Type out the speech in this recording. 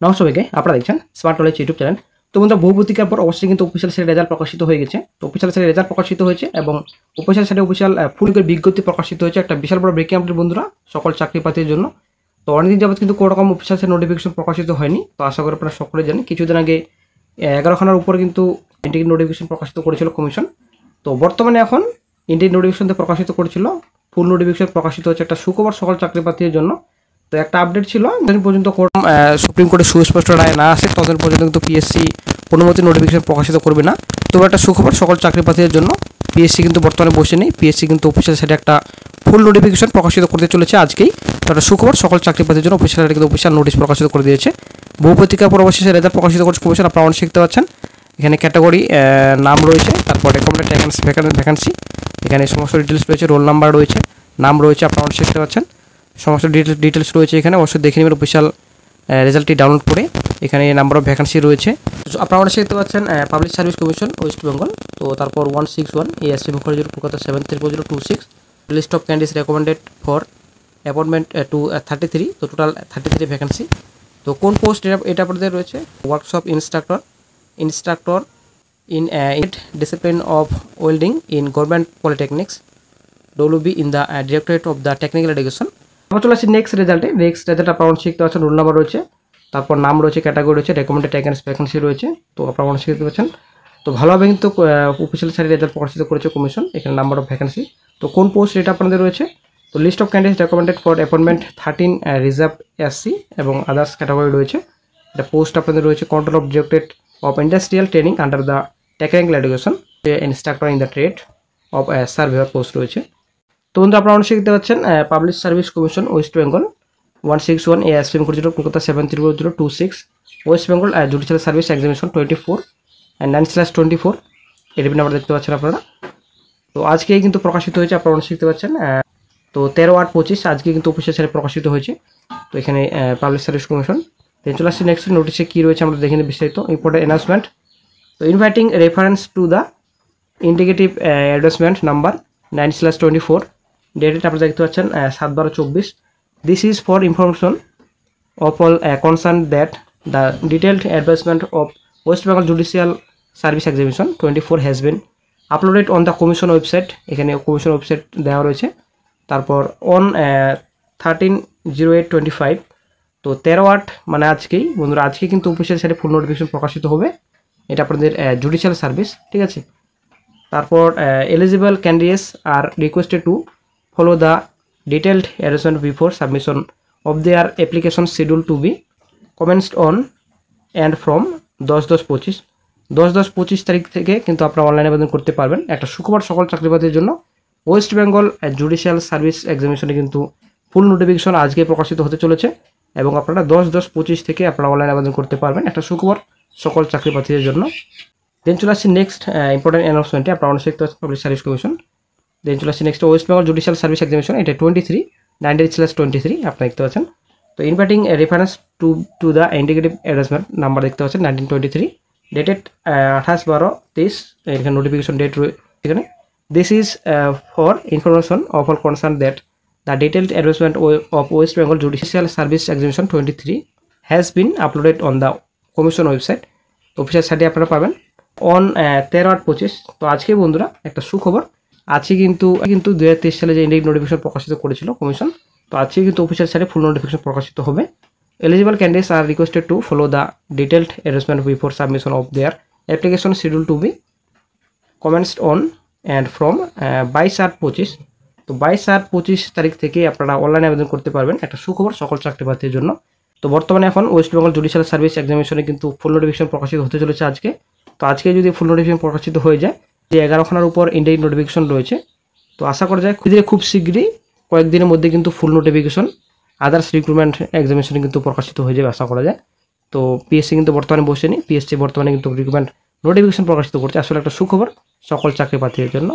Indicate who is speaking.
Speaker 1: নমস্কার সবাইকে, আপনারা দেখছেন স্মার্ট নলেজ ইউটিউব চ্যানেল। তো বন্ধুরা, বহু প্রতীক্ষার পর অবশ্যই কিন্তু অফিসিয়াল সাইটে রেজাল্ট প্রকাশিত হয়ে গেছে। তো অফিসিয়াল সাইটে রেজাল্ট প্রকাশিত হয়েছে এবং অফিসিয়াল সাইটে অফিসিয়াল ফুল বিজ্ঞপ্তি প্রকাশিত হয়েছে। একটা বিশাল বড় ব্রেকিং আপডেট বন্ধুরা, সকল চাকরি প্রার্থীর জন্য। তো অনেকদিন যাবত কিন্তু কোনো রকম অফিসিয়াল সাইট নোটিফিকেশন প্রকাশিত হয়নি। তো আশা করি আপনারা সকলে জানেন, কিছুদিন আগে 11খানার উপর কিন্তু ইন্ডিয়ান নোটিফিকেশন প্রকাশিত করেছিল কমিশন। তো বর্তমানে এখন ইন্ডিয়ান নোটিফিকেশন প্রকাশিত করেছিল, ফুল নোটিফিকেশন প্রকাশিত হচ্ছে। একটা সুখবর সকল চাকরি প্রার্থীর জন্য। তো একটা আপডেট ছিল, যতদিন পর্যন্ত সুপ্রিম কোর্টে সুস্পষ্ট রায় না আসে ততদিন পর্যন্ত কিন্তু পিএসসি অনুমতি নোটিফিকেশন প্রকাশিত করবে না। তো একটা সুখবর সকল চাকরি প্রার্থীদের জন্য, পিএসসি কিন্তু বর্তমানে বসে নেই। পিএসসি কিন্তু অফিসিয়াল সাইটে একটা ফুল নোটিফিকেশন প্রকাশিত করতে চলেছে আজকেই। তো একটা সুখবর সকল চাকরি প্রার্থীর জন্য, অফিসিয়াল সাইটে কিন্তু অফিসিয়াল নোটিশ প্রকাশিত করে দিয়েছে। বহু প্রতীক্ষার পর অবশেষে রেজাল্ট প্রকাশিত করছে কমিশন। আপনারা অনেক শিখতে পাচ্ছেন, এখানে ক্যাটাগরি নাম রয়েছে, তারপর রেকমেন্ডেড ভ্যাকান্সি, এখানে সমস্ত ডিটেলস রয়েছে, রোল নাম্বার রয়েছে, নাম রয়েছে। আপনারা অনেক শিখতে পাচ্ছেন, সমস্ত ডিটেলস রয়েছে এখানে। অবশ্যই দেখে নেবেন অফিসিয়াল রেজাল্টটি ডাউনলোড করে। এখানে নাম্বার অফ ভ্যাকান্সি রয়েছে। আপনারা অনেক দেখতে পাচ্ছেন public service commission West Bengal. তো তারপর 161 ASC Mukherjee Kolkata 73026 list of candidates recommended for appointment to 33। তো টোটাল 33 ভ্যাকান্সি। তো কোন পোস্ট এটা আপনাদের রয়েছে? Workshop instructor in discipline of welding in government polytechnics WB in the Directorate of the Technical Education। আমরা চলে আসছি নেক্সট রেজাল্টে। নেক্সট রেজাল্ট আপনারা শিখতে পাচ্ছেন, রোল নাম্বার রয়েছে, তারপর নাম রয়েছে, ক্যাটাগরি রয়েছে, রেকমেন্ডেড ভ্যাকান্সি রয়েছে। তো আপনারা অনেক শিখতে পাচ্ছেন। তো ভালোভাবে কিন্তু অফিসিয়াল সাইটে রেজাল্ট প্রকাশিত করেছে কমিশন। এখানে নাম্বার অফ ভ্যাকান্সি। তো কোন পোস্ট এটা আপনাদের রয়েছে? তো list of candidates recommended for appointment 13 reserve SC এবং আদার্স ক্যাটাগরি রয়েছে। এটা পোস্ট আপনাদের রয়েছে control of directorate of industrial training under the technical education, instructor in the trade of surveyor post রয়েছে। তো বন্ধু, আপনারা অনেক শিখতে পাচ্ছেন public service commission West Bengal 161 ASC Mukherjee Kolkata 73026 west Bengal judicial service examination 24 and 9/24 admit number দেখতে পাচ্ছেন আপনারা। তো আজকেই কিন্তু প্রকাশিত হয়েছে, আপনারা অনেক শিখতে পাচ্ছেন। তো 13/8/25 আজকে কিন্তু অফিসিয়াল সাইটে প্রকাশিত হয়েছে। তো এখানে পাবলিক সার্ভিস কমিশন। দেন চলে আসছে নেক্সট নোটিশে কী রয়েছে আমরা দেখে নিই বিস্তারিত। Important announcement. তো inviting reference to the indicative advertisement number 9/24 dated আপনারা দেখতে পাচ্ছেন 7/12/24। This is for information of all concern that the detailed advertisement of West Bengal judicial service examination 24 has been uploaded on the commission website. এখানে commission website দেওয়া রয়েছে। তারপর on 13/08/25। তো 13/8 মানে আজকেই বন্ধুরা, আজকে কিন্তু অফিসিয়াল সাইটে ফুল নোটিফিকেশন প্রকাশিত হবে। এটা আপনাদের জুডিশিয়াল সার্ভিস, ঠিক আছে। তারপর eligible candidates are requested to follow the detailed arrangement before submission of their application schedule to be commenced on and from 10/10/25। 10/10/25 তারিখ থেকে কিন্তু আপনারা অনলাইনে আবেদন করতে পারবেন। একটা সুখবর সকল চাকরিপ্রার্থীর জন্য। ওয়েস্ট বেঙ্গল জুডিশিয়াল সার্ভিস এক্সামিনেশনে কিন্তু ফুল নোটিফিকেশন আজকে প্রকাশিত হতে চলেছে এবং আপনারা 10/10/25 থেকে আপনারা অনলাইনে আবেদন করতে পারবেন। একটা সুখবর সকল চাকরিপ্রার্থীদের জন্য। দেন চলে আসছি নেক্সট ইম্পর্টেন্ট অ্যানাউন্সমেন্টে। আপনারা অনেক শিখতে পাচ্ছেন পাবলিক সার্ভিস কমিশন। দেন চলে আসছি next West Bengal judicial service examination. এটা 23 9/23 আপনারা দেখতে পাচ্ছেন। তো inviting reference to the indicative advertisement number দেখতে পাচ্ছেন 19/23 ডেটেড 28/12/23। এখানে নোটিফিকেশন ডেট এখানে। This is for information of all concern that the detailed advertisement of West Bengal judicial service examination 23 has been uploaded on the commission website. Official সাইটে আপনারা পাবেন on 13/8/25। তো আজকে বন্ধুরা একটা সুখবর, আজকে কিন্তু 2023 সালে যে ইন্ডিয়ান নোটিফিকেশন প্রকাশিত করেছিল কমিশন, তো আজকে কিন্তু অফিসিয়াল সাইটে ফুল নোটিফিকেশন প্রকাশিত হবে। Eligible candidates are requested to follow the detailed arrangement before submission of their application schedule to be commenced on and from 22/8/25। তো 22/8/25 তারিখ থেকে আপনারা অনলাইনে আবেদন করতে পারবেন। একটা সুখবর সকল চাকরিপ্রার্থীর জন্য। তো বর্তমানে এখন ওয়েস্ট বেঙ্গল জুডিশিয়াল সার্ভিস এক্সামিনেশনে কিন্তু ফুল নোটিফিকেশন প্রকাশিত হতে চলেছে আজকে। তো আজকে যদি ফুল নোটিফিকেশন প্রকাশিত হয়ে যায়, যে 11খানার উপর ইন্ডিয়ান নোটিফিকেশন রয়েছে, তো আশা করা যায় খুব শীঘ্রই কয়েকদিনের মধ্যে কিন্তু ফুল নোটিফিকেশন আদার্স রিক্রুটমেন্ট এক্সামিনেশনে কিন্তু প্রকাশিত হয়ে যাবে আশা করা যায়। তো পিএসসি কিন্তু বর্তমানে বসেনি, পিএসসি বর্তমানে কিন্তু রিক্রুটমেন্ট নোটিফিকেশন প্রকাশিত করছে। আসলে একটা সুখবর সকল চাকরি প্রার্থীদের জন্য।